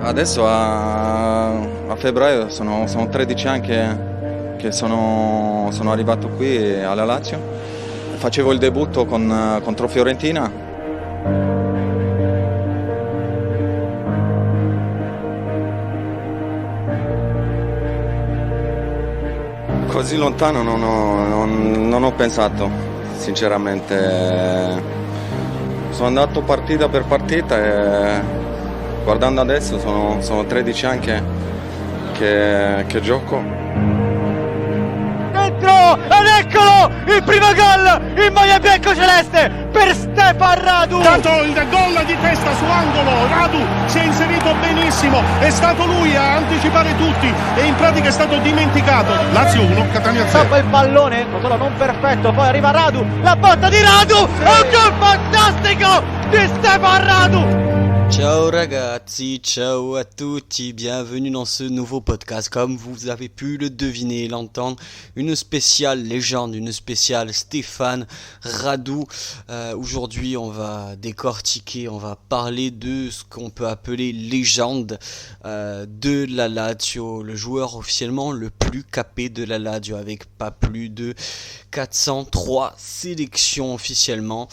Adesso a febbraio sono 13 anni che sono arrivato qui alla Lazio. Facevo il debutto contro Fiorentina. Così lontano non ho pensato, sinceramente. Sono andato partita per partita e guardando adesso sono 13 anni che gioco. Dentro ed eccolo il primo gol in maglia bianco-celeste per Stefan Radu. Tanto il gol di testa su angolo, Radu si è inserito benissimo, è stato lui a anticipare tutti e in pratica è stato dimenticato. Lazio 1, Catania 0. Stoppa il pallone, controllo non perfetto, poi arriva Radu, la botta di Radu, è un gol fantastico di Stefan Radu. Ciao ragazzi, ciao à tutti, bienvenue dans ce nouveau podcast. Comme vous avez pu le deviner et l'entendre, une spéciale légende, une spéciale Stéphane Radu. Aujourd'hui on va décortiquer, on va parler de ce qu'on peut appeler légende de la Lazio, le joueur officiellement le plus capé de la Lazio avec pas plus de 403 sélections officiellement.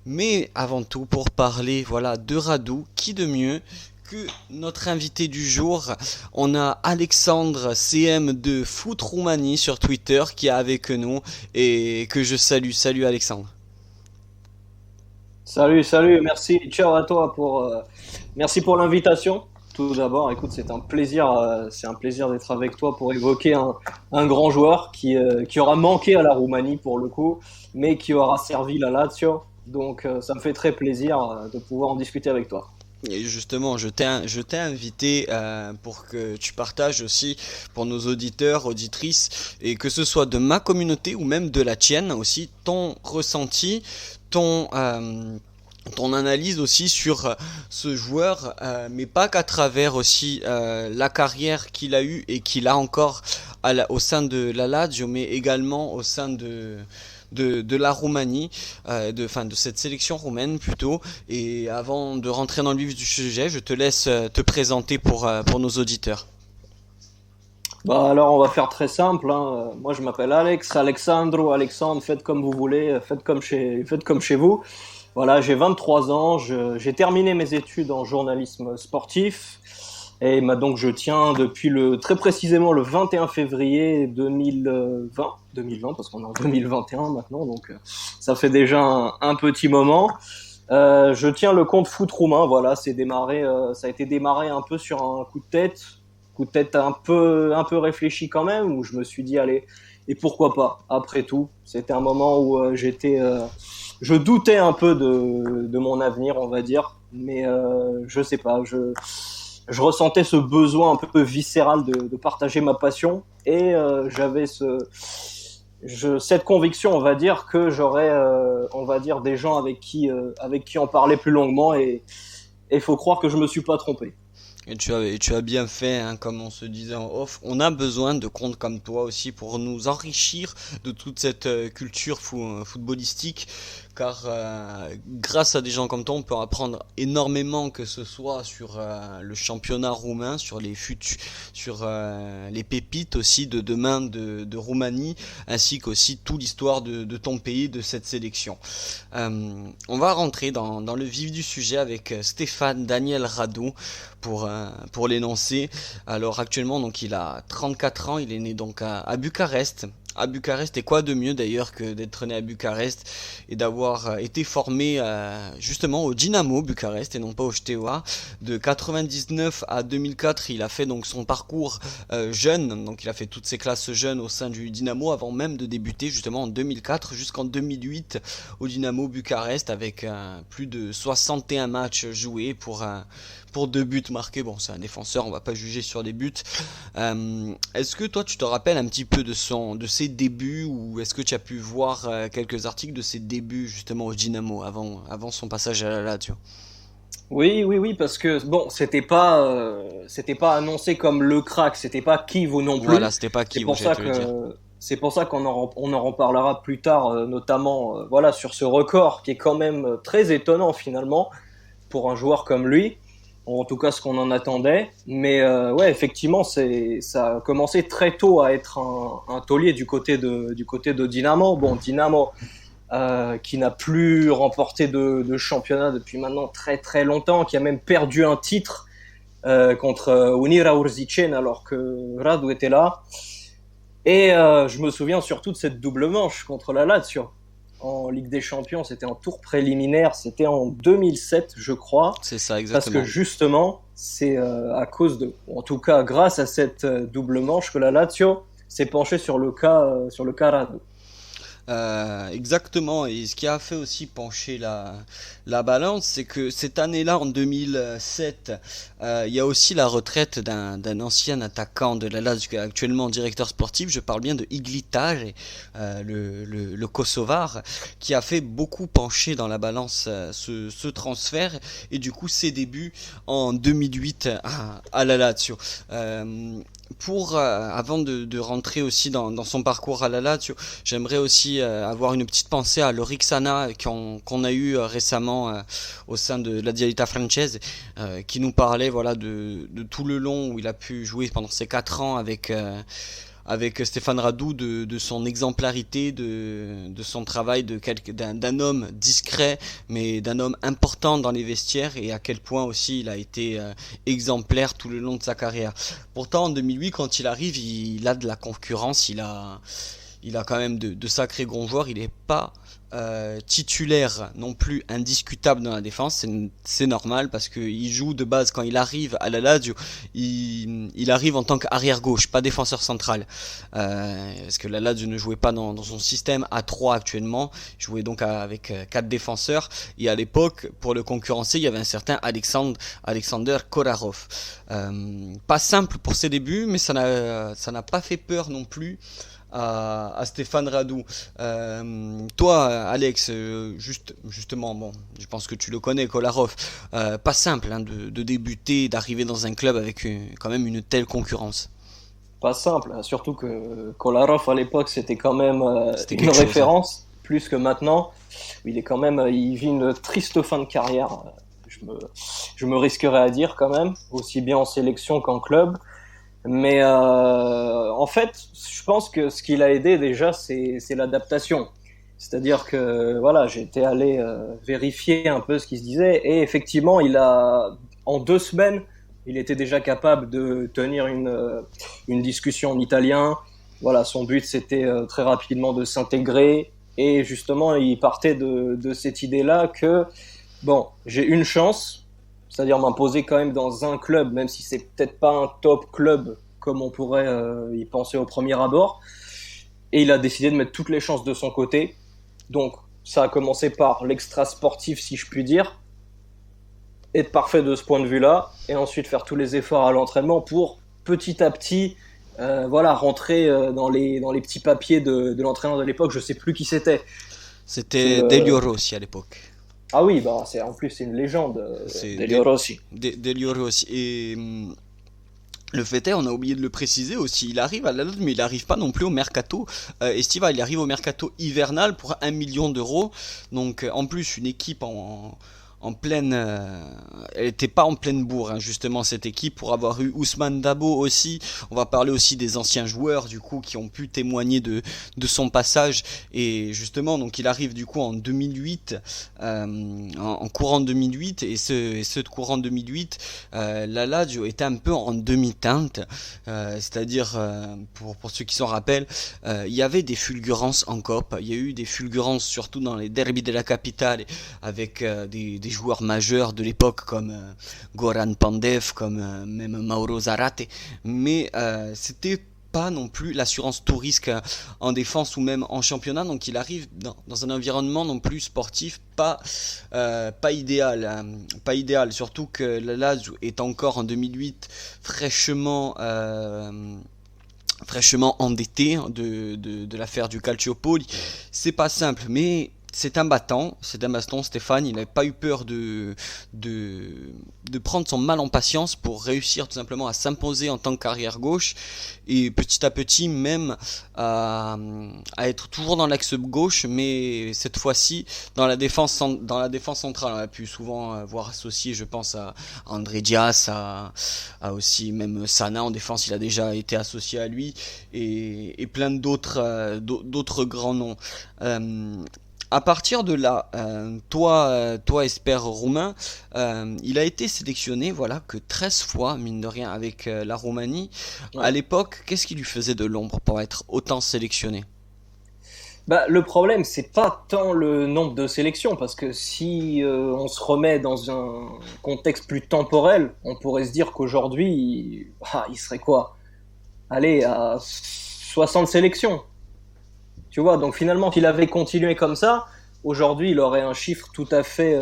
Mais avant tout, pour parler de Radu, qui de mieux que notre invité du jour. On a Alexandre CM de Foot Roumanie sur Twitter qui est avec nous et que je salue. Salut Alexandre. Salut, merci, ciao à toi merci pour l'invitation. Tout d'abord, écoute, c'est un plaisir d'être avec toi pour évoquer un grand joueur qui aura manqué à la Roumanie pour le coup, mais qui aura servi la Lazio. Donc ça me fait très plaisir de pouvoir en discuter avec toi. Et justement, je t'ai invité pour que tu partages aussi pour nos auditeurs, auditrices, et que ce soit de ma communauté ou même de la tienne aussi, ton ressenti, ton analyse aussi sur ce joueur, mais pas qu'à travers aussi la carrière qu'il a eue et qu'il a encore au sein de la Lazio, mais également au sein de la Roumanie, de cette sélection roumaine plutôt. Et avant de rentrer dans le vif du sujet, je te laisse te présenter pour nos auditeurs. Alors on va faire très simple, hein. Moi je m'appelle Alexandre, faites comme vous voulez, faites comme chez vous. Voilà, j'ai 23 ans, j'ai terminé mes études en journalisme sportif. Et donc je tiens depuis très précisément le 21 février 2020 parce qu'on est en 2021 maintenant, donc ça fait déjà un petit moment. Je tiens le compte Foot Roumain, voilà, ça a été démarré un peu sur un coup de tête un peu réfléchi quand même, où je me suis dit allez, et pourquoi pas, après tout. C'était un moment où je doutais un peu de mon avenir, on va dire, mais je sais pas, je ressentais ce besoin un peu viscéral de partager ma passion, et j'avais cette conviction, on va dire, que j'aurais des gens avec qui en parler plus longuement, et il faut croire que je me suis pas trompé. Et tu as bien fait, hein, comme on se disait en off. On a besoin de comptes comme toi aussi pour nous enrichir de toute cette culture footballistique, car grâce à des gens comme toi, on peut apprendre énormément, que ce soit sur le championnat roumain, sur les les pépites aussi de demain de Roumanie, ainsi qu'aussi toute l'histoire de ton pays, de cette sélection. On va rentrer dans le vif du sujet avec Stéphane Daniel Radu pour l'énoncer. Alors actuellement, donc il a 34 ans, il est né donc à Bucarest. À Bucarest, et quoi de mieux d'ailleurs que d'être né à Bucarest et d'avoir été formé justement au Dynamo Bucarest et non pas au Steaua. De 99 à 2004, il a fait donc son parcours jeune, donc il a fait toutes ses classes jeunes au sein du Dynamo avant même de débuter justement en 2004 jusqu'en 2008 au Dynamo Bucarest, avec plus de 61 matchs joués pour 2 buts marqués. Bon, c'est un défenseur, on va pas juger sur les buts. Est-ce que toi tu te rappelles un petit peu de ses débuts, ou est-ce que tu as pu voir quelques articles de ses débuts justement au Dynamo avant son passage à la Lazio? Oui, parce que bon, c'était pas annoncé comme le crack, c'était pas Kivo non plus. Voilà, c'était pas Kivo, j'allais te le dire. C'est pour ça qu'on en reparlera plus tard, notamment sur ce record qui est quand même très étonnant finalement pour un joueur comme lui. en tout cas ce qu'on en attendait. Mais ouais, effectivement, ça a commencé très tôt à être un taulier du côté de Dynamo. Bon, Dynamo qui n'a plus remporté de championnat depuis maintenant très très longtemps, qui a même perdu un titre contre Unira Urzicen alors que Radu était là. Et je me souviens surtout de cette double manche contre la Lazio en Ligue des Champions. C'était en tour préliminaire, c'était en 2007, je crois. C'est ça, Parce exactement. que justement, c'est à cause de, ou en tout cas grâce à cette double manche que la Lazio s'est penchée sur le cas Radu. Exactement, et ce qui a fait aussi pencher la balance, c'est que cette année-là, en 2007, il y a aussi la retraite d'un ancien attaquant de la Lazio, qui est actuellement directeur sportif. Je parle bien de Iglitare, le Kosovar, qui a fait beaucoup pencher dans la balance ce transfert, et du coup ses débuts en 2008 à la Lazio. Avant de rentrer aussi dans son parcours à la Lazio, j'aimerais aussi avoir une petite pensée à Lorixana qu'on a eu récemment au sein de la Dialita Francese, qui nous parlait voilà de tout le long où il a pu jouer pendant ces 4 ans avec Stéphane Radu, de son exemplarité, de son travail d'un homme discret, mais d'un homme important dans les vestiaires, et à quel point aussi il a été exemplaire tout le long de sa carrière. Pourtant, en 2008, quand il arrive, il a de la concurrence, il a quand même de sacrés grands joueurs, il n'est pas titulaire non plus indiscutable dans la défense, c'est normal parce qu'il joue de base quand il arrive à la Lazio, il arrive en tant qu'arrière gauche, pas défenseur central, parce que la Lazio ne jouait pas dans son système à 3 actuellement, il jouait donc avec 4 défenseurs, et à l'époque, pour le concurrencer, il y avait un certain Alexander Kolarov. Pas simple pour ses débuts, mais ça n'a pas fait peur non plus à Stéphane Radu. Toi, Alex, justement, bon, je pense que tu le connais, Kolarov, pas simple hein, de débuter, d'arriver dans un club avec quand même une telle concurrence. Pas simple, hein, surtout que Kolarov à l'époque c'était quand même C'était une quelque chose, hein. référence, plus que maintenant. Il vit une triste fin de carrière. Je me risquerais à dire quand même, aussi bien en sélection qu'en club. Mais en fait, je pense que ce qui l'a aidé déjà, c'est l'adaptation. C'est-à-dire que voilà, j'étais allé vérifier un peu ce qui se disait, et effectivement, en 2 semaines, il était déjà capable de tenir une discussion en italien. Voilà, son but c'était très rapidement de s'intégrer, et justement, il partait de cette idée-là que bon, j'ai une chance. C'est-à-dire m'imposer quand même dans un club, même si c'est peut-être pas un top club comme on pourrait y penser au premier abord. Et il a décidé de mettre toutes les chances de son côté. Donc ça a commencé par l'extra sportif, si je puis dire, être parfait de ce point de vue-là, et ensuite faire tous les efforts à l'entraînement pour petit à petit rentrer dans les petits papiers de l'entraîneur de l'époque. Je sais plus qui c'était. C'était Delio Rossi à l'époque. Ah oui, bah en plus c'est une légende, Delio Rossi. Delio Rossi. Et le fait est, on a oublié de le préciser aussi, il arrive à la Lazio, mais il n'arrive pas non plus au mercato estival, il arrive au mercato hivernal pour 1 million d'euros. Donc en plus une équipe en pleine, elle n'était pas en pleine bourre hein, justement cette équipe, pour avoir eu Ousmane Dabo aussi. On va parler aussi des anciens joueurs du coup qui ont pu témoigner de son passage, et justement donc il arrive du coup en 2008, en courant 2008, et ce courant 2008, la Lazio était un peu en demi-teinte, c'est-à-dire pour ceux qui s'en rappellent, il y avait des fulgurances en Coppa, il y a eu des fulgurances surtout dans les derbys de la capitale, avec des joueurs majeurs de l'époque comme Goran Pandev, comme même Mauro Zarate, mais c'était pas non plus l'assurance tout risque en défense ou même en championnat, donc il arrive dans un environnement non plus sportif pas idéal, hein, pas idéal, surtout que la Lazio est encore en 2008 fraîchement endetté de l'affaire du Calciopoli. C'est pas simple, mais c'est un battant, Stéphane, il n'avait pas eu peur de prendre son mal en patience pour réussir tout simplement à s'imposer en tant qu'arrière gauche et petit à petit même à être toujours dans l'axe gauche, mais cette fois-ci dans la défense centrale. On a pu souvent voir associé, je pense, à André Dias, à aussi même Sana en défense, il a déjà été associé à lui et plein d'autres grands noms. À partir de là, toi Esper roumain, il a été sélectionné, voilà, que 13 fois, mine de rien, avec la Roumanie. Ouais. À l'époque, qu'est-ce qui lui faisait de l'ombre pour être autant sélectionné? Bah, le problème, c'est pas tant le nombre de sélections, parce que si on se remet dans un contexte plus temporel, on pourrait se dire qu'aujourd'hui, il serait quoi? Allez, à 60 sélections. Tu vois, donc finalement, s'il avait continué comme ça, aujourd'hui, il aurait un chiffre tout à fait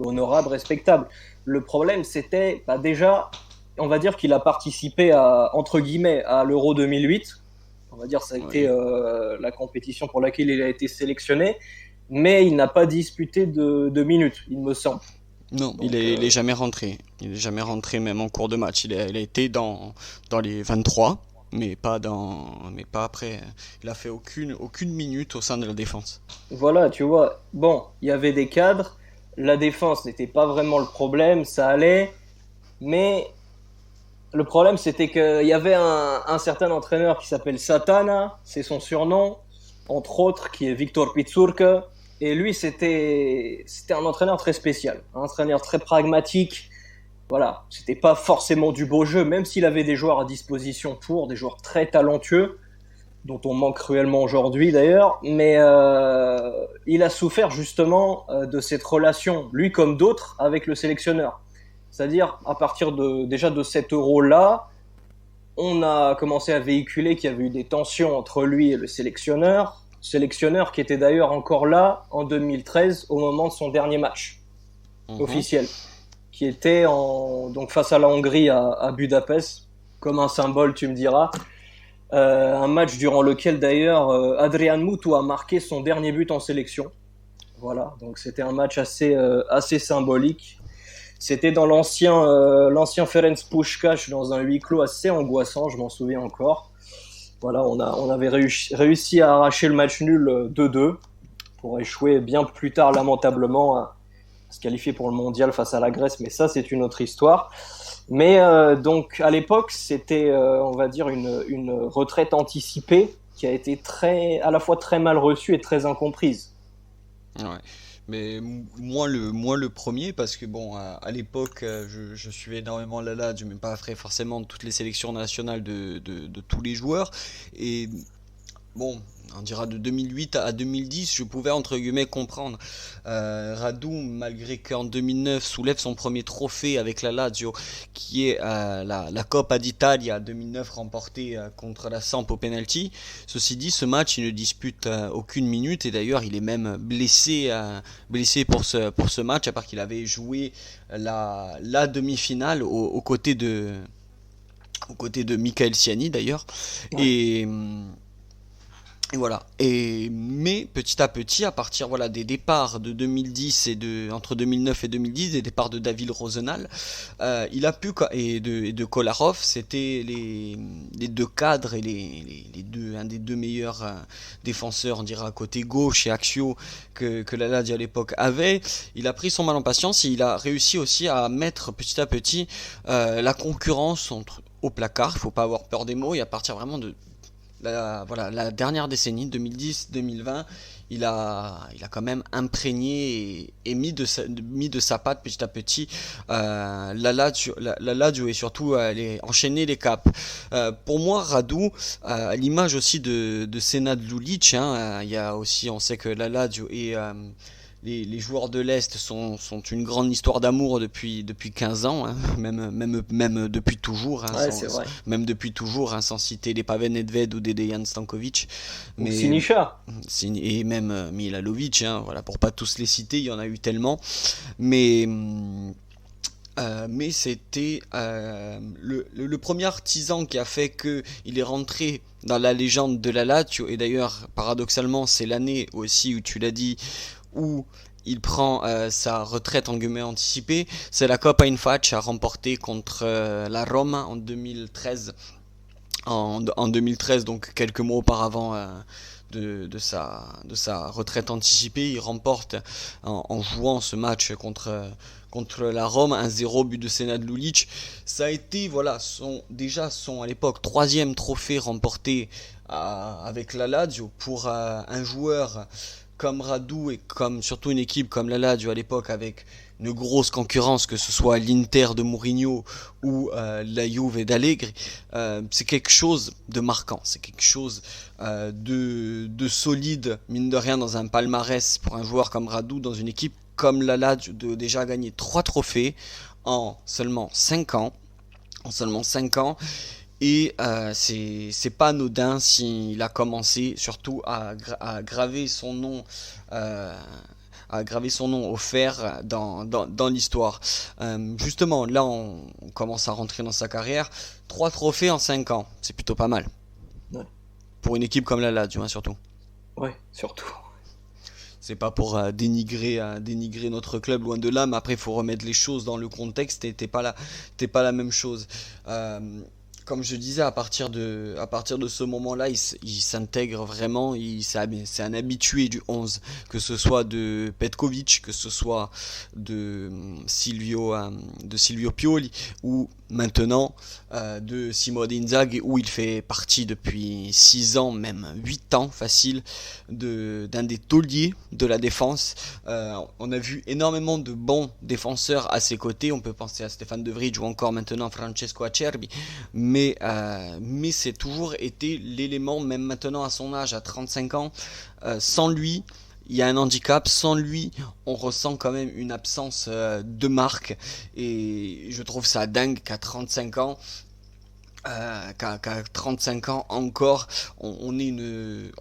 honorable, respectable. Le problème, c'était, bah, déjà, on va dire qu'il a participé entre guillemets, à l'Euro 2008. On va dire que ça a été Oui. la compétition pour laquelle il a été sélectionné, mais il n'a pas disputé de minutes, il me semble. Non, Donc, il est jamais rentré. Il est jamais rentré même en cours de match. Il a été dans les 23, mais pas après. Il a fait aucune minute au sein de la défense. voilà, tu vois, bon, il y avait des cadres, la défense n'était pas vraiment le problème, ça allait, mais le problème c'était qu'il y avait un certain entraîneur qui s'appelle Satana, c'est son surnom, entre autres, qui est Victor Pizurka, et lui c'était un entraîneur très spécial, un entraîneur très pragmatique, voilà, c'était pas forcément du beau jeu, même s'il avait des joueurs à disposition des joueurs très talentueux, dont on manque cruellement aujourd'hui d'ailleurs, mais il a souffert justement de cette relation, lui comme d'autres, avec le sélectionneur. C'est-à-dire, à partir déjà de cet euro-là, on a commencé à véhiculer qu'il y avait eu des tensions entre lui et le sélectionneur qui était d'ailleurs encore là en 2013 au moment de son dernier match officiel, qui était donc face à la Hongrie à Budapest, comme un symbole, tu me diras. Un match durant lequel d'ailleurs Adrian Mutu a marqué son dernier but en sélection. Voilà, donc c'était un match assez symbolique. C'était dans l'ancien Ferenc Puskás, dans un huis clos assez angoissant, je m'en souviens encore. Voilà, on avait réussi à arracher le match nul 2-2 pour échouer bien plus tard lamentablement à se qualifier pour le mondial face à la Grèce, mais ça c'est une autre histoire. Mais donc à l'époque, c'était, on va dire, une retraite anticipée qui a été à la fois très mal reçue et très incomprise. Ouais. Mais moi le premier, parce que bon, à l'époque, je suivais énormément la Lazio, mais pas forcément toutes les sélections nationales de tous les joueurs. Et bon, on dira de 2008 à 2010, je pouvais entre guillemets comprendre. Radu, malgré qu'en 2009 soulève son premier trophée avec la Lazio, qui est la Coppa d'Italia 2009 remportée contre la Samp au penalty. Ceci dit, ce match, il ne dispute aucune minute et d'ailleurs, il est même blessé pour ce match, à part qu'il avait joué la demi-finale aux côtés de Michael Siani d'ailleurs. Ouais. Et voilà. Mais petit à petit, à partir voilà des départs de 2010 entre 2009 et 2010, des départs de David Rosenal, il a pu et de Kolarov, c'était les deux cadres et un des deux meilleurs défenseurs, on dira côté gauche et axiaux que la Lazio à l'époque avait. Il a pris son mal en patience et il a réussi aussi à mettre petit à petit la concurrence au placard. Il faut pas avoir peur des mots et à partir vraiment de la dernière décennie, 2010-2020, il a quand même imprégné et mis de sa patte petit à petit la Lazio et surtout enchaîner les caps. Pour moi, Radu, à l'image aussi de Senad Lulic, il y a aussi, on sait que la Lazio et les joueurs de l'Est sont une grande histoire d'amour depuis 15 ans, hein, même depuis toujours, ouais, c'est vrai. Même depuis toujours, hein, sans citer les Pavel Nedved ou des Dejan Stankovic. Ou Siniša. Et même Mihajlovic, hein, voilà, pour pas tous les citer, il y en a eu tellement. Mais c'était le premier artisan qui a fait qu'il est rentré dans la légende de la Lazio, et d'ailleurs paradoxalement c'est l'année aussi où tu l'as dit où il prend sa retraite en guillemets anticipée, c'est la Coppa Infaccia remportée contre la Roma en 2013. En 2013, donc quelques mois auparavant de sa retraite anticipée, il remporte en jouant ce match contre la Rome 1-0, but de Senad Lulic. Ça a été son à l'époque troisième trophée remporté avec la Lazio pour un joueur comme Radu et comme surtout une équipe comme la Lazio à l'époque avec une grosse concurrence, que ce soit l'Inter de Mourinho ou la Juve d'Allegri. C'est quelque chose de marquant, c'est quelque chose de solide, mine de rien, dans un palmarès pour un joueur comme Radu, dans une équipe comme la Lazio, de déjà gagner 3 trophées en seulement 5 ans. Et c'est pas anodin s'il a commencé surtout à graver son nom au fer dans l'histoire. Justement, là on commence à rentrer dans sa carrière. 3 trophées en 5 ans, c'est plutôt pas mal. Ouais. Pour une équipe comme la Lazio, surtout. Ouais, surtout. C'est pas pour dénigrer notre club, loin de là, mais après il faut remettre les choses dans le contexte et t'es pas la même chose. Comme je disais, à partir de ce moment-là, il s'intègre vraiment, c'est un habitué du 11, que ce soit de Petkovic, que ce soit de Silvio Pioli, ou maintenant de Simone Inzaghi, où il fait partie depuis 6 ans, même 8 ans facile, d'un des tauliers de la défense. On a vu énormément de bons défenseurs à ses côtés, on peut penser à Stéphane De Vrij ou encore maintenant Francesco Acerbi, mais c'est toujours été l'élément, même maintenant à son âge, à 35 ans, sans lui, il y a un handicap, sans lui, on ressent quand même une absence de marque, et je trouve ça dingue qu'à 35 ans, encore, on ait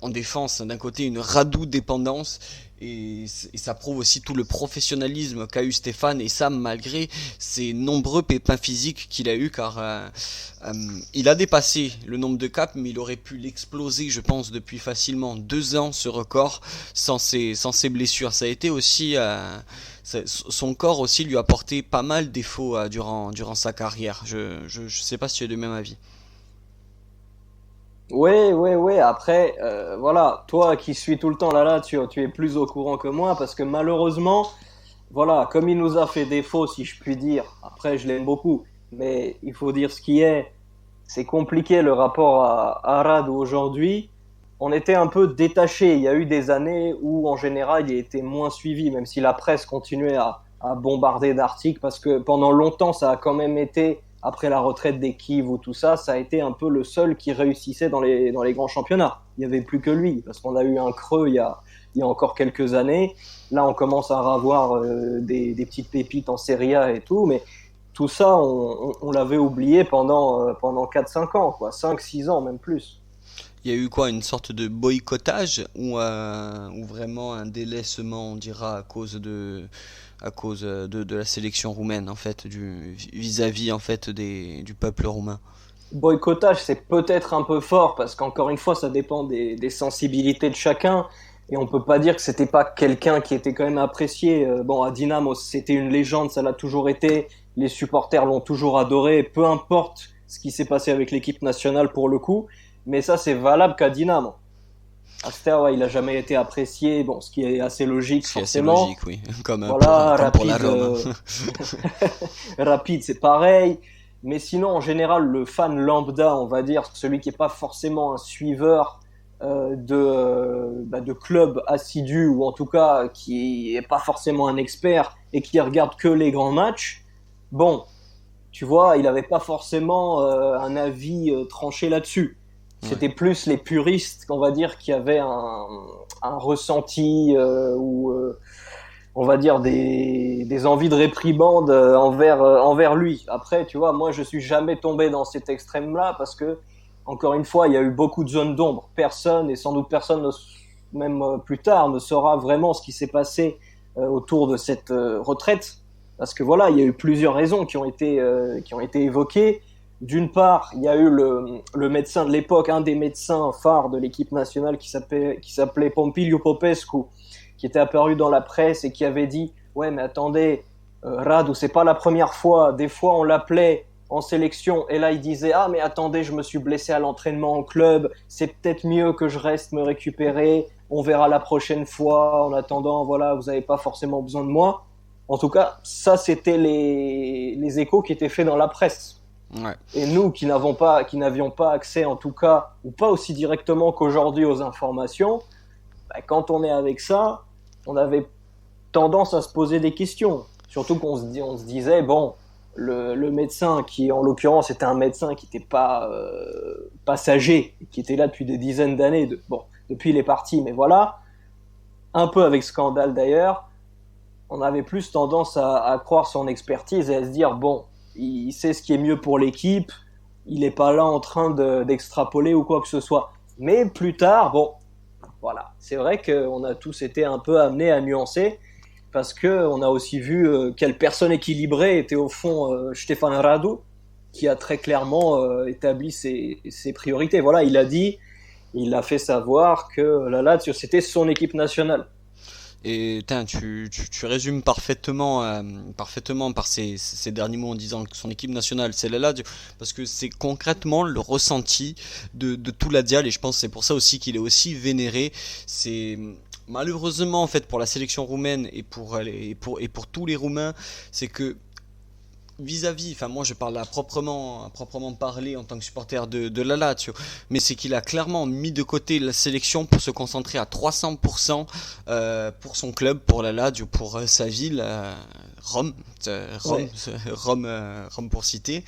en défense d'un côté une Radu dépendance, et ça prouve aussi tout le professionnalisme qu'a eu Stéphane, et ça malgré ses nombreux pépins physiques qu'il a eu, car il a dépassé le nombre de caps, mais il aurait pu l'exploser, je pense, depuis facilement 2 ans, ce record, sans ses blessures. Ça a été aussi son corps aussi lui a porté pas mal défauts durant sa carrière. Je sais pas si tu es du même avis. Ouais. Après, voilà, toi qui suis tout le temps là, tu es plus au courant que moi, parce que malheureusement, voilà, comme il nous a fait défaut, si je puis dire. Après, je l'aime beaucoup, mais il faut dire ce qui est. C'est compliqué le rapport à Radu aujourd'hui. On était un peu détaché. Il y a eu des années où, en général, il était moins suivi, même si la presse continuait à bombarder d'articles, parce que pendant longtemps, ça a quand même été, après la retraite des Kiev ou tout ça, ça a été un peu le seul qui réussissait dans les grands championnats. Il n'y avait plus que lui, parce qu'on a eu un creux il y a encore quelques années. Là, on commence à avoir des petites pépites en Serie A et tout, mais tout ça, on l'avait oublié pendant 4-5 ans, quoi, 5-6 ans, même plus. Il y a eu quoi, une sorte de boycottage ou vraiment un délaissement, on dira, à cause de la sélection roumaine, en fait, vis-à-vis en fait du peuple roumain. Boycottage, c'est peut-être un peu fort, parce qu'encore une fois, ça dépend des sensibilités de chacun, et on peut pas dire que c'était pas quelqu'un qui était quand même apprécié. Bon, à Dynamo, c'était une légende, ça l'a toujours été, les supporters l'ont toujours adoré, peu importe ce qui s'est passé avec l'équipe nationale pour le coup, mais ça c'est valable qu'à Dynamo. À Steaua, il a jamais été apprécié, bon, ce qui est assez logique, forcément. C'est assez logique, oui, comme Voilà, pour la Rome. Rapide, c'est pareil. Mais sinon, en général, le fan lambda, on va dire, celui qui est pas forcément un suiveur de club assidu, ou en tout cas qui est pas forcément un expert et qui regarde que les grands matchs, bon, tu vois, il avait pas forcément un avis tranché là-dessus. C'était plus les puristes, on va dire, qui avaient un ressenti ou on va dire des envies de réprimande envers lui. Après, tu vois, moi je suis jamais tombé dans cet extrême-là, parce que encore une fois, il y a eu beaucoup de zones d'ombre. Personne, et sans doute personne, même plus tard, ne saura vraiment ce qui s'est passé autour de cette retraite, parce que voilà, il y a eu plusieurs raisons qui ont été évoquées. D'une part, il y a eu le médecin de l'époque, un des médecins phares de l'équipe nationale qui s'appelait Pompilio Popescu, qui était apparu dans la presse et qui avait dit « Ouais, mais attendez, Radu, c'est pas la première fois. Des fois, on l'appelait en sélection et là, il disait « Ah, mais attendez, je me suis blessé à l'entraînement en club. C'est peut-être mieux que je reste me récupérer. On verra la prochaine fois. En attendant, voilà, vous n'avez pas forcément besoin de moi. » En tout cas, ça, c'était les échos qui étaient faits dans la presse. Ouais. Et nous, qui n'avions pas accès, en tout cas, ou pas aussi directement qu'aujourd'hui aux informations, quand on est avec ça, on avait tendance à se poser des questions. Surtout qu'on se disait, bon, le médecin qui, en l'occurrence, était un médecin qui n'était pas passager, qui était là depuis des dizaines d'années. Depuis il est parti, mais voilà, un peu avec scandale d'ailleurs, on avait plus tendance à croire son expertise et à se dire, bon, il sait ce qui est mieux pour l'équipe, il n'est pas là en train d'extrapoler ou quoi que ce soit. Mais plus tard, bon, voilà, c'est vrai qu'on a tous été un peu amenés à nuancer, parce qu'on a aussi vu quelle personne équilibrée était au fond Stefan Radu, qui a très clairement établi ses priorités. Voilà, il a fait savoir que la Lazio, c'était son équipe nationale. Et tu résumes parfaitement par ces derniers mots en disant que son équipe nationale c'est la Lazio, parce que c'est concrètement le ressenti de tout l'Adial, et je pense que c'est pour ça aussi qu'il est aussi vénéré. C'est malheureusement en fait pour la sélection roumaine et pour tous les Roumains, c'est que vis-à-vis, enfin moi je parle à proprement parler en tant que supporter de la Lazio, mais c'est qu'il a clairement mis de côté la sélection pour se concentrer à 300% pour son club, pour la Lazio, pour sa ville, Rome, Rome pour citer,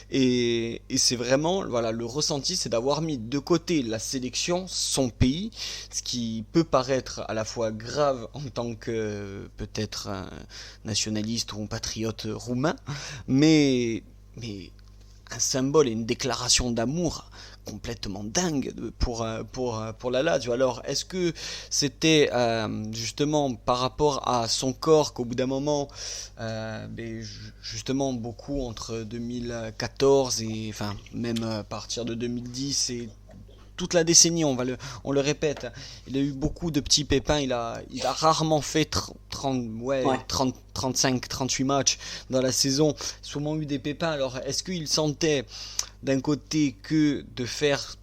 et c'est vraiment, voilà, le ressenti, c'est d'avoir mis de côté la sélection, son pays, ce qui peut paraître à la fois grave en tant que peut-être un nationaliste ou un patriote roumain, mais un symbole et une déclaration d'amour complètement dingue pour la Lazio. Alors, est-ce que c'était justement par rapport à son corps qu'au bout d'un moment, justement beaucoup entre 2014 et enfin même à partir de 2010 et toute la décennie, on le répète, il a eu beaucoup de petits pépins, il a rarement fait 35, 38 matchs dans la saison, souvent eu des pépins. Alors est-ce qu'il sentait d'un côté que de faire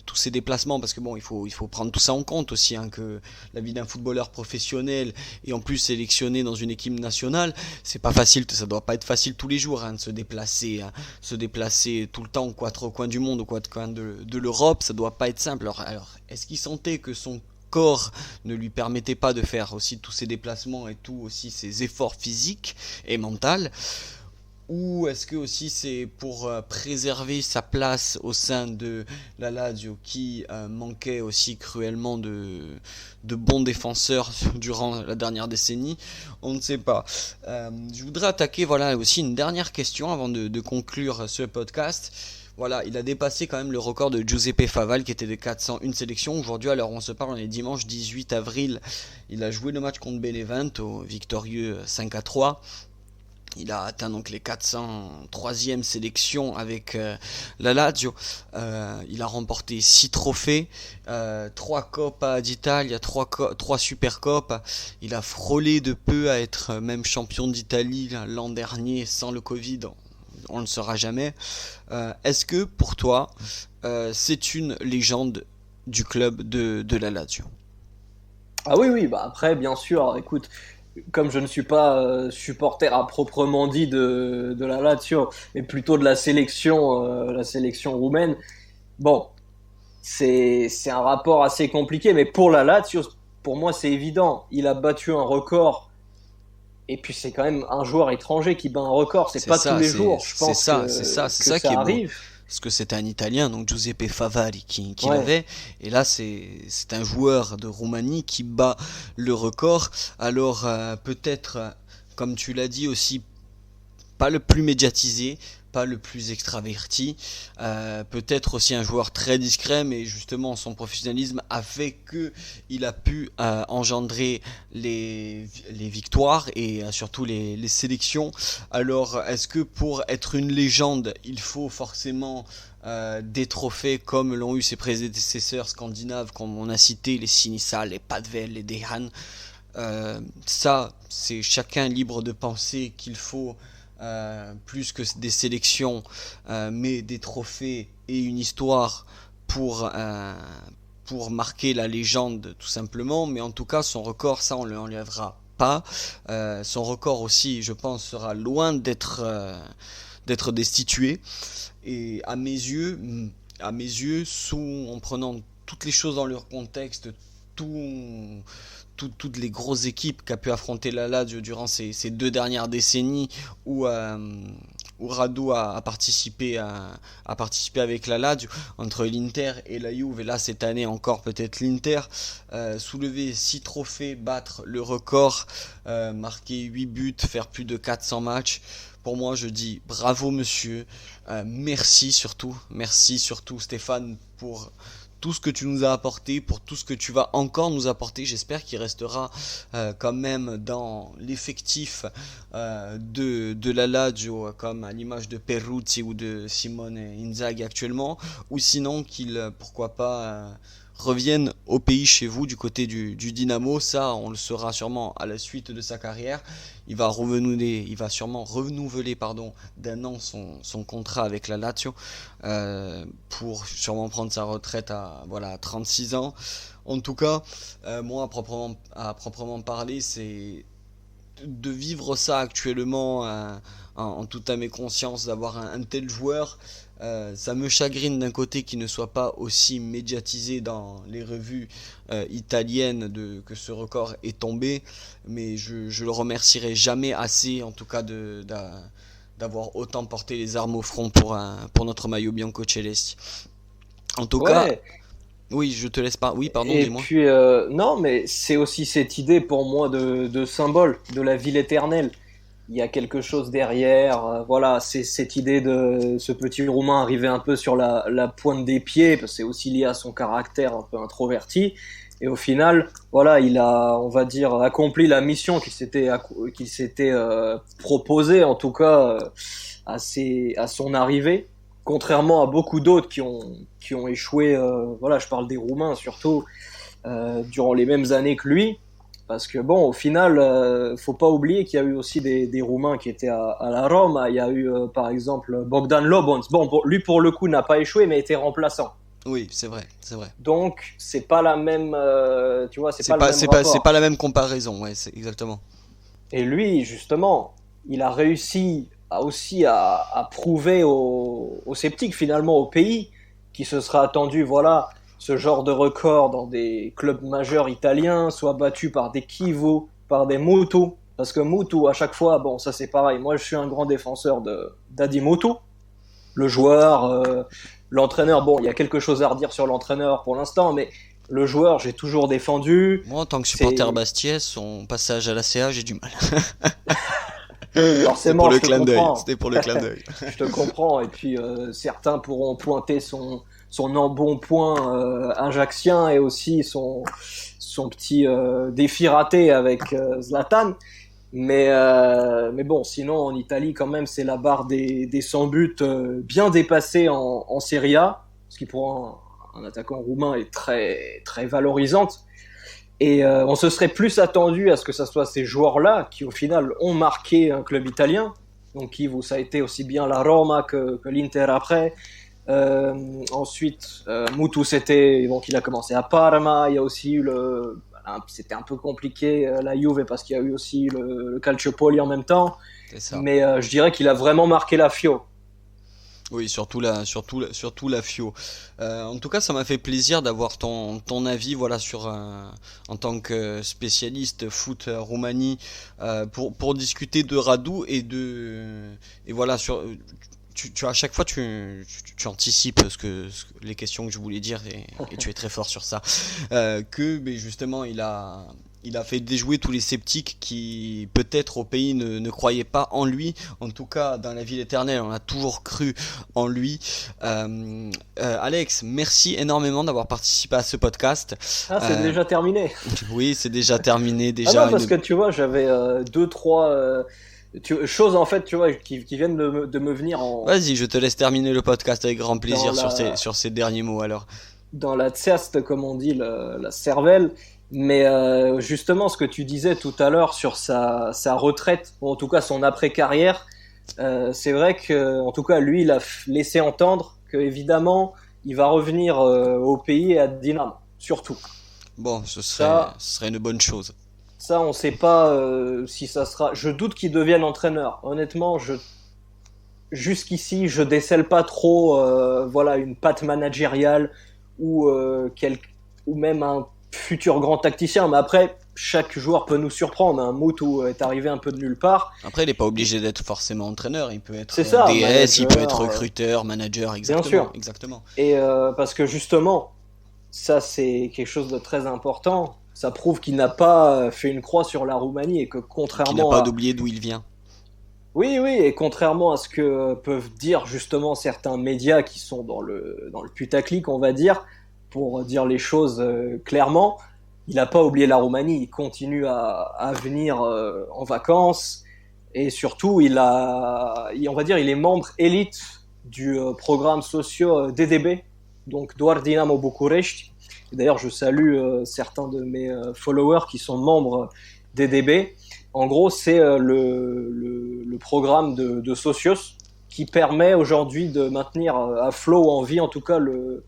tous ces déplacements, parce que bon, il faut prendre tout ça en compte aussi, hein, que la vie d'un footballeur professionnel et en plus sélectionné dans une équipe nationale, c'est pas facile, ça doit pas être facile tous les jours, hein, de se déplacer tout le temps aux quatre coins du monde, aux quatre coins de l'Europe, ça doit pas être simple. Alors est-ce qu'il sentait que son corps ne lui permettait pas de faire aussi tous ces déplacements et tous aussi ces efforts physiques et mentaux, ou est-ce que aussi c'est pour préserver sa place au sein de la Lazio qui manquait aussi cruellement de bons défenseurs durant la dernière décennie? On ne sait pas. Je voudrais attaquer aussi une dernière question avant de conclure ce podcast. Voilà, il a dépassé quand même le record de Giuseppe Faval qui était de 401 sélections. Aujourd'hui, alors on se parle, on est dimanche 18 avril. Il a joué le match contre Benevento, victorieux 5-3. Il a atteint donc les 403e sélections avec la Lazio. Il a remporté 6 trophées, 3 Coppa d'Italia, 3 Supercopes. Il a frôlé de peu à être même champion d'Italie l'an dernier sans le Covid. On ne le saura jamais. Est-ce que pour toi, c'est une légende du club de la Lazio? Ah oui, après, bien sûr, écoute, comme je ne suis pas supporter à proprement dit de la Lazio, mais plutôt de la sélection roumaine, bon, c'est un rapport assez compliqué, mais pour la Lazio, pour moi, c'est évident. Il a battu un record, et puis c'est quand même un joueur étranger qui bat un record, c'est pas tous les jours, je pense que ça qui est arrive. Beau. Parce que c'est un Italien, donc Giuseppe Favari qui l'avait, et là c'est un joueur de Roumanie qui bat le record. Alors peut-être, comme tu l'as dit aussi, pas le plus médiatisé, pas le plus extraverti, peut-être aussi un joueur très discret, mais justement son professionnalisme a fait que il a pu engendrer les victoires et surtout les sélections. Alors est-ce que pour être une légende il faut forcément des trophées comme l'ont eu ses prédécesseurs scandinaves, comme on a cité les Sinisal, les Padvel, les Dejan? Ça, c'est chacun libre de penser qu'il faut plus que des sélections, mais des trophées et une histoire pour marquer la légende tout simplement. Mais en tout cas, son record, ça on ne l'enlèvera pas. Son record aussi, je pense, sera loin d'être destitué. Et à mes yeux, en prenant toutes les choses dans leur contexte, toutes les grosses équipes qu'a pu affronter la Lazio durant ces 2 dernières décennies où Radu a participé avec la Lazio, entre l'Inter et la Juve, et là cette année encore peut-être l'Inter, soulever 6 trophées, battre le record, marquer 8 buts, faire plus de 400 matchs. Pour moi, je dis bravo monsieur, merci surtout Stéphane pour tout ce que tu nous as apporté, pour tout ce que tu vas encore nous apporter. J'espère qu'il restera quand même dans l'effectif de la Lazio, comme à l'image de Peruzzi ou de Simone Inzaghi actuellement, ou sinon qu'il, pourquoi pas, revienne au pays chez vous du côté du Dynamo. Ça, on le saura sûrement à la suite de sa carrière. Il va sûrement renouveler d'un an son contrat avec la Lazio pour sûrement prendre sa retraite à 36 ans. En tout cas, moi à proprement parler, c'est de vivre ça actuellement en toute âme et conscience, d'avoir un tel joueur. Ça me chagrine d'un côté qu'il ne soit pas aussi médiatisé dans les revues italiennes que ce record est tombé, mais je le remercierai jamais assez, en tout cas d'avoir autant porté les armes au front pour notre maillot bianco-celesti. En tout cas, oui, je te laisse pas. Oui, pardon, dis-moi. Et puis non, mais c'est aussi cette idée pour moi de symbole de la ville éternelle. Il y a quelque chose derrière, voilà, c'est cette idée de ce petit Roumain arrivé un peu sur la pointe des pieds, parce que c'est aussi lié à son caractère un peu introverti, et au final, voilà, il a, on va dire, accompli la mission qu'il s'était proposée, en tout cas, à son arrivée, contrairement à beaucoup d'autres qui ont échoué, voilà, je parle des Roumains surtout, durant les mêmes années que lui. Parce que bon, au final, faut pas oublier qu'il y a eu aussi des Roumains qui étaient à la Rome. Il y a eu, par exemple, Bogdan Lobonț. Bon, lui pour le coup n'a pas échoué, mais était remplaçant. Oui, c'est vrai. Donc c'est pas la même, tu vois, c'est pas le même rapport. C'est pas la même comparaison, ouais, c'est exactement. Et lui, justement, il a réussi à prouver aux sceptiques finalement au pays qui se sera attendu, voilà, ce genre de record dans des clubs majeurs italiens, soit battu par des Chievo, par des Mutu. Parce que Mutu, à chaque fois, bon, ça c'est pareil. Moi, je suis un grand défenseur d'Adi Mutu. Le joueur, l'entraîneur, bon, il y a quelque chose à redire sur l'entraîneur pour l'instant, mais le joueur, j'ai toujours défendu. Moi, en tant que supporter Bastiais, son passage à la CA, j'ai du mal. Forcément, C'était pour le clin d'œil. Je te comprends. Et puis, certains pourront pointer son embonpoint ajaxien et aussi son petit défi raté avec Zlatan. Mais bon, sinon en Italie quand même c'est la barre des 100 buts bien dépassée en Serie A, ce qui pour un attaquant roumain est très très valorisante. Et on se serait plus attendu à ce que ça soit ces joueurs-là qui au final ont marqué un club italien. Donc ça a été aussi bien la Roma que l'Inter après. Ensuite, Mutu donc il a commencé à Parma. Il y a aussi eu c'était un peu compliqué la Juve parce qu'il y a eu aussi le Calciopoli en même temps. C'est ça. Mais je dirais qu'il a vraiment marqué la Fio. Oui, surtout la Fio. En tout cas, ça m'a fait plaisir d'avoir ton avis, voilà, en tant que spécialiste foot Roumanie, pour discuter de Radu et voilà à chaque fois tu anticipes les questions que je voulais dire et tu es très fort sur ça. Mais justement il a fait déjouer tous les sceptiques qui peut-être au pays ne croyaient pas en lui. En tout cas dans la ville éternelle on a toujours cru en lui. Alex, merci énormément d'avoir participé à ce podcast. C'est déjà terminé. Oui, c'est déjà terminé déjà. Parce que tu vois j'avais 2-3 choses en fait tu vois qui viennent de me venir en... Vas-y, je te laisse terminer le podcast avec grand plaisir sur ces derniers mots alors. Dans la teste comme on dit, la cervelle, Mais justement, ce que tu disais tout à l'heure sur sa retraite, ou en tout cas son après-carrière, c'est vrai que, en tout cas, lui, il a laissé entendre que évidemment, il va revenir au pays et à Dinamo, surtout. Bon, Ça, ce serait une bonne chose. ça, on sait pas si ça sera. Je doute qu'il devienne entraîneur. Honnêtement, jusqu'ici, je décèle pas trop, voilà, une patte managériale ou ou même un futur grand tacticien. Mais après, chaque joueur peut nous surprendre. Un Moutou est arrivé un peu de nulle part. Après, il n'est pas obligé d'être forcément entraîneur. Il peut être C'est ça, DS, il peut être manager, recruteur, manager, bien exactement. sûr. Exactement. Et parce que justement, ça c'est quelque chose de très important. Ça prouve qu'il n'a pas fait une croix sur la Roumanie et que Qu'il n'a contrairement pas à... d'oublier d'où il vient. Oui, oui, et contrairement à ce que peuvent dire justement certains médias qui sont dans le putaclic, on va dire, pour dire les choses clairement, il n'a pas oublié la Roumanie. Il continue à venir en vacances et surtout, on va dire, il est membre élite du programme socio DDB, donc Doar Dinamo București. Et d'ailleurs, je salue certains de mes followers qui sont membres DDB. En gros, c'est le programme de Socios qui permet aujourd'hui de maintenir à flot, en vie en tout cas, le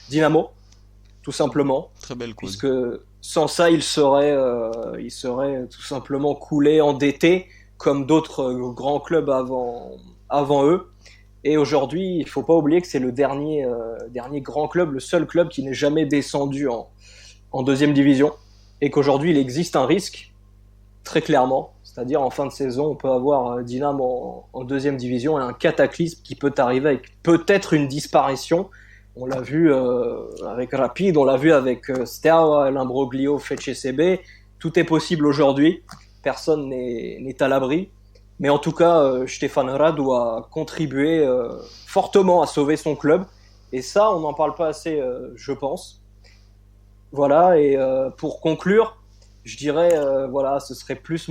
Dynamo, tout simplement. Très belle cause. Puisque sans ça, il serait tout simplement coulé, endetté, comme d'autres grands clubs avant eux. Et aujourd'hui, il ne faut pas oublier que c'est le dernier grand club, le seul club qui n'est jamais descendu en deuxième division. Et qu'aujourd'hui, il existe un risque, très clairement. C'est-à-dire, en fin de saison, on peut avoir Dynamo en deuxième division et un cataclysme qui peut arriver avec peut-être une disparition. On l'a vu avec Rapid, on l'a vu avec Steaua, L'imbroglio, FCSB. Tout est possible aujourd'hui. Personne n'est à l'abri. Mais en tout cas, Stefan Radu a contribué fortement à sauver son club. Et ça, on n'en parle pas assez, je pense. Voilà, et pour conclure, je dirais, voilà, ce serait plus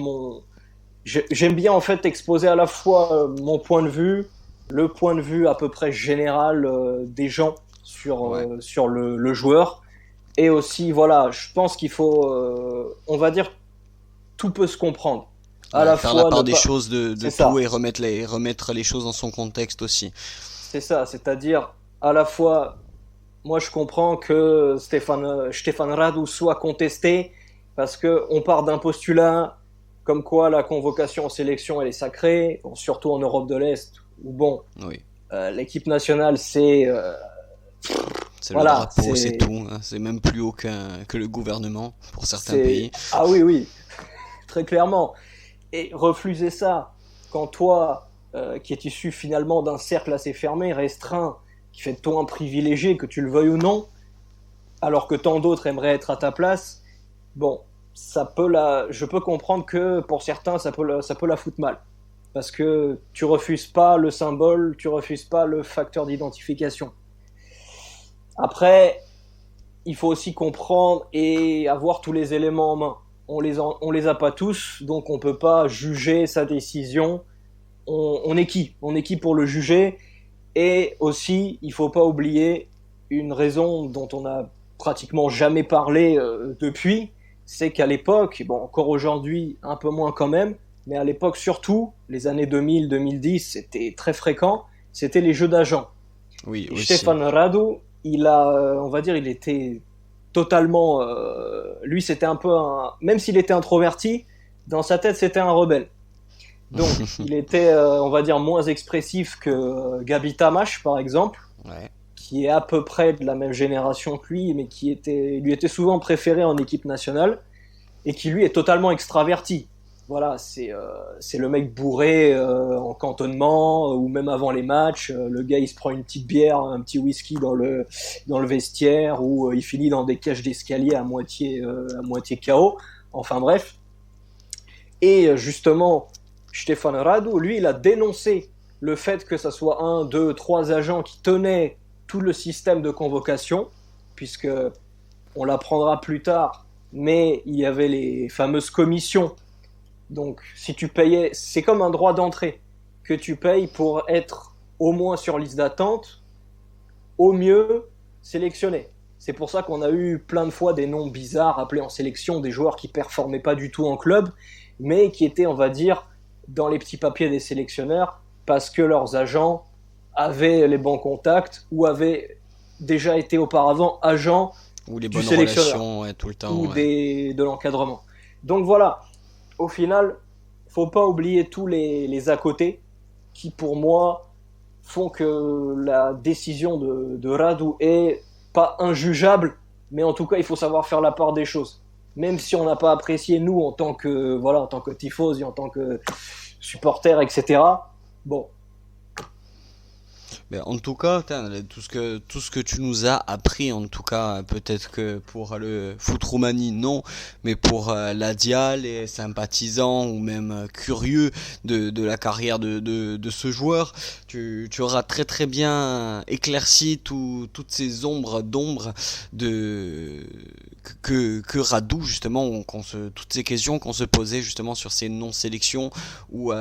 j'aime bien en fait exposer à la fois mon point de vue, le point de vue à peu près général des gens sur le joueur. Et aussi, voilà, je pense qu'il faut, on va dire, tout peut se comprendre. À la faire fois la part des choses de C'est tout ça. et remettre les choses dans son contexte aussi. C'est ça, c'est-à-dire à la fois, moi je comprends que Stefan Radu soit contesté parce que on part d'un postulat comme quoi la convocation en sélection elle est sacrée, bon, surtout en Europe de l'Est où bon, Oui. l'équipe nationale c'est C'est voilà, le drapeau, c'est c'est tout. Hein. C'est même plus haut que le gouvernement pour certains pays. ah oui oui, très clairement. Et refuser ça quand toi qui es issu finalement d'un cercle assez fermé, restreint, qui fait de toi un privilégié, que tu le veuilles ou non, alors que tant d'autres aimeraient être à ta place, bon, je peux comprendre que pour certains, ça peut la foutre mal. Parce que tu refuses pas le symbole, tu refuses pas le facteur d'identification. Après, il faut aussi comprendre et avoir tous les éléments en main. On les a pas tous, donc on peut pas juger sa décision. On est qui? On est qui pour le juger? Et aussi, il faut pas oublier une raison dont on a pratiquement jamais parlé depuis, c'est qu'à l'époque, bon, encore aujourd'hui, un peu moins quand même, mais à l'époque surtout, les années 2000-2010, c'était très fréquent, c'était les jeux d'agents. Oui, Et aussi. Stefan Radu, on va dire, il était totalement, lui, c'était un peu même s'il était introverti, dans sa tête, c'était un rebelle. Donc, il était, on va dire, moins expressif que Gabi Tamash, par exemple, Ouais. qui est à peu près de la même génération que lui, mais lui était souvent préféré en équipe nationale, et qui lui est totalement extraverti. Voilà, c'est le mec bourré en cantonnement, ou même avant les matchs, le gars il se prend une petite bière, un petit whisky dans le vestiaire, ou il finit dans des cages d'escalier à moitié KO, enfin bref. Et justement, Stefan Radu, lui, il a dénoncé le fait que ça soit 1, 2, 3 agents qui tenaient tout le système de convocation, puisque on l'apprendra plus tard, mais il y avait les fameuses commissions. Donc, si tu payais, c'est comme un droit d'entrée que tu payes pour être au moins sur liste d'attente, au mieux sélectionné. C'est pour ça qu'on a eu plein de fois des noms bizarres appelés en sélection, des joueurs qui performaient pas du tout en club, mais qui étaient, on va dire, dans les petits papiers des sélectionneurs parce que leurs agents avaient les bons contacts ou avaient déjà été auparavant agents Ou les du bonnes sélectionneur relations, ouais, tout le temps. ou Ouais. de l'encadrement. Donc voilà, au final, faut pas oublier tous les à côté qui, pour moi, font que la décision de Radu est pas injugeable, mais en tout cas, il faut savoir faire la part des choses. Même si on n'a pas apprécié, nous, en tant que, voilà, en tant que tifosi, en tant que supporter, etc. Bon, Mais en tout cas, tout ce que tu nous as appris, en tout cas, peut-être que pour le foot Roumanie, non, mais pour la Dia, les sympathisants ou même curieux de la carrière de ce joueur, tu auras très très bien éclairci toutes ces d'ombre de que Radou justement, toutes ces questions qu'on se posait justement sur ces non-sélections ou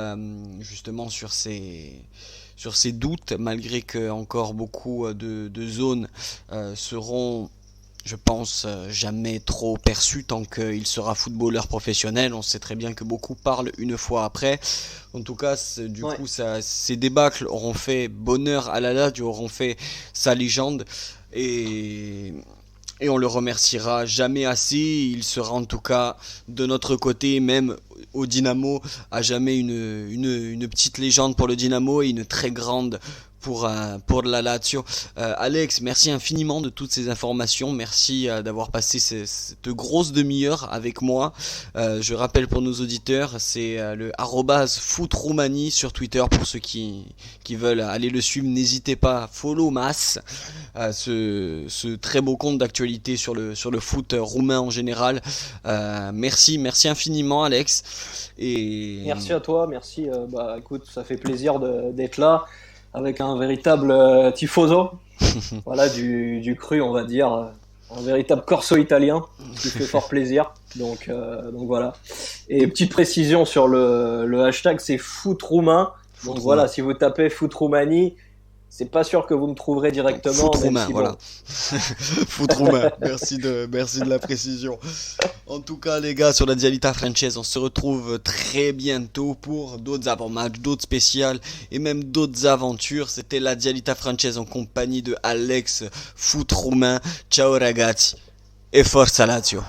justement sur ces doutes, malgré que encore beaucoup de zones seront, je pense, jamais trop perçues tant qu'il sera footballeur professionnel. On sait très bien que beaucoup parlent une fois après. En tout cas, du ouais. coup, ces débâcles auront fait bonheur à la Lazio, auront fait sa légende. Et on le remerciera jamais assez. Il sera en tout cas de notre côté, même au Dynamo, à jamais une petite légende pour le Dynamo et une très grande pour la Lazio. Alex, merci infiniment de toutes ces informations. Merci d'avoir passé cette grosse demi-heure avec moi. Je rappelle pour nos auditeurs, c'est le @footroumanie sur Twitter pour ceux qui veulent aller le suivre. N'hésitez pas, follow mass ce très beau compte d'actualité sur le foot roumain en général. Merci infiniment, Alex. Et Merci à toi, merci. Bah, écoute, ça fait plaisir d'être là avec un véritable tifoso, voilà, du cru, on va dire, un véritable corso italien, qui fait fort plaisir. Donc voilà. Et petite précision sur le hashtag, c'est foot roumain. Donc voilà, si vous tapez foot Roumanie, c'est pas sûr que vous me trouverez directement. Foot même roumain, si, voilà. bon. Foot roumain. Merci de la précision. En tout cas, les gars, sur la Dialita Française, on se retrouve très bientôt pour d'autres avant-matchs, d'autres spéciales et même d'autres aventures. C'était la Dialita Française en compagnie de Alex, foot roumain. Ciao ragazzi et forza Lazio.